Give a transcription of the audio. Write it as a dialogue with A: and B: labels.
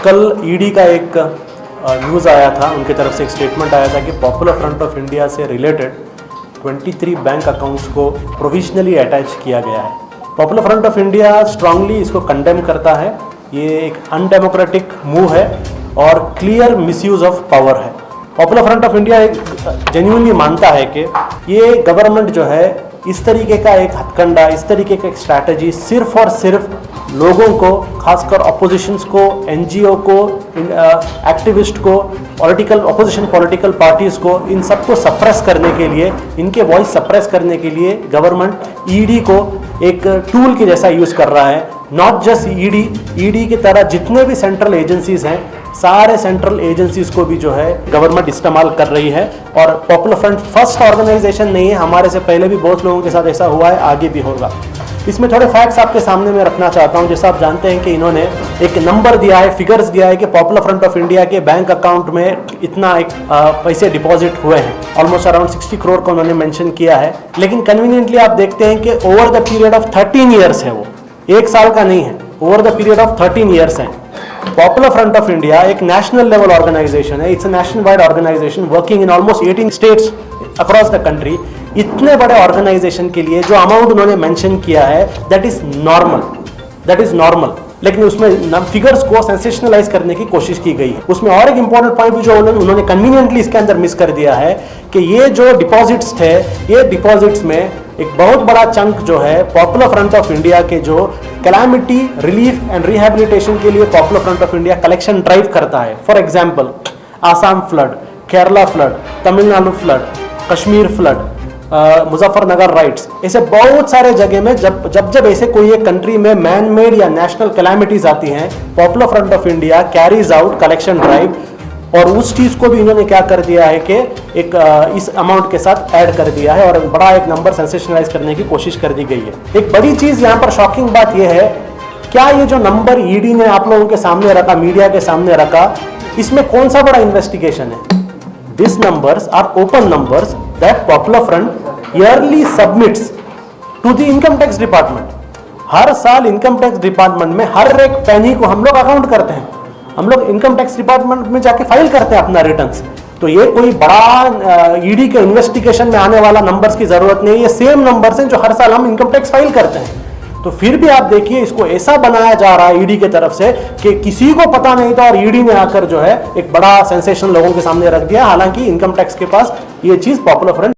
A: कल ईडी का एक न्यूज़ आया था, उनकी तरफ से एक स्टेटमेंट आया था कि पॉपुलर फ्रंट ऑफ इंडिया से रिलेटेड 23 बैंक अकाउंट्स को प्रोविजनली अटैच किया गया है। Popular front of India strongly इसको कंडेम करता है। ये एक अनडेमोक्रेटिक मूव है और क्लियर मिसयूज ऑफ पावर है। पॉपुलर फ्रंट ऑफ इंडिया एक जेन्युइनली मानता है कि ये गवर्नमेंट जो है इस तरीके का एक हथकंडा, इस तरीके का एक स्ट्रैटेजी सिर्फ और सिर्फ लोगों को, खासकर अपोजिशंस को, एनजीओ को, एक्टिविस्ट को, अपोजिशन पॉलिटिकल पार्टीज़ को, इन सबको सप्रेस करने के लिए, इनके वॉइस सप्रेस करने के लिए गवर्नमेंट ईडी को एक टूल के जैसा यूज़ कर रहा है। नॉट जस्ट ईडी की तरह जितने भी सेंट्रल एजेंसीज हैं, सारे सेंट्रल एजेंसीज को भी जो है गवर्नमेंट इस्तेमाल कर रही है। और पॉपुलर फ्रंट फर्स्ट ऑर्गेनाइजेशन नहीं है, हमारे से पहले भी बहुत लोगों के साथ ऐसा हुआ है, आगे भी होगा। इसमें थोड़े फैक्ट्स आपके सामने मैं रखना चाहता हूं। जैसे आप जानते हैं कि इन्होंने एक नंबर दिया है, फिगर्स दिया है कि पॉपुलर फ्रंट ऑफ इंडिया के बैंक अकाउंट में इतना एक पैसे डिपॉजिट हुए हैं। ऑलमोस्ट अराउंड 60 करोड़ का उन्होंने मेंशन किया है। लेकिन कन्वीनियंटली आप देखते हैं कि over the period of 13 years है, वो एक साल का नहीं है, over the period of 13 years है। पॉपुलर फ्रंट ऑफ इंडिया एक नेशनल लेवल ऑर्गेनाइजेशन है, it's a national wide organisation working in almost 18 states across the country. इतने बड़े ऑर्गेनाइजेशन के लिए जो अमाउंट उन्होंने मेंशन किया है दैट इज नॉर्मल, लेकिन उसमें फिगर्स को सेंसेशनलाइज करने की कोशिश की गई है। उसमें और एक इंपॉर्टेंट पॉइंट भी जो उन्होंने कन्वीनियंटली इसके अंदर मिस कर दिया है कि ये जो डिपॉजिट्स थे, ये डिपॉजिट्स में एक बहुत बड़ा चंक जो है पॉपुलर फ्रंट ऑफ इंडिया के जो कैलामिटी रिलीफ एंड रिहैबिलिटेशन के लिए popular front of India collection drive करता है। For example Assam flood, Kerala flood, Tamil Nadu flood, Kashmir flood, Muzaffarnagar rights, ऐसे बहुत सारे जगह में जब ऐसे कोई एक कंट्री में मैन मेड या नेशनल कैलामिटीज आती हैं, popular front of India carries out collection drive. और उस चीज को भी इन्होंने क्या कर दिया है कि एक इस अमाउंट के साथ ऐड कर दिया है और बड़ा एक नंबर सेंसेशनलाइज करने की कोशिश कर दी गई है। एक बड़ी चीज यहाँ पर शॉकिंग बात यह है, क्या ये जो नंबर ईडी ने आप लोगों के सामने रखा, मीडिया के सामने रखा, इसमें कौन सा बड़ा इन्वेस्टिगेशन है? These numbers are open numbers that Popular Front yearly submits to the Income Tax Department. हर साल इनकम टैक्स डिपार्टमेंट में हर एक पेनी को हम लोग अकाउंट करते हैं, हम लोग इनकम टैक्स डिपार्टमेंट में जाके फाइल करते हैं अपना रिटर्न्स। तो ये कोई बड़ा ईडी के इन्वेस्टिगेशन में आने वाला नंबर्स की जरूरत नहीं है, ये सेम नंबर्स हैं जो हर साल हम इनकम टैक्स फाइल करते हैं। तो फिर भी आप देखिए इसको ऐसा बनाया जा रहा है ईडी की तरफ से कि किसी को पता नहीं था और ईडी ने आकर जो है एक बड़ा सेंसेशन लोगों के सामने रख दिया। हालांकि इनकम टैक्स के पास ये चीज पॉपुलर फ्रंट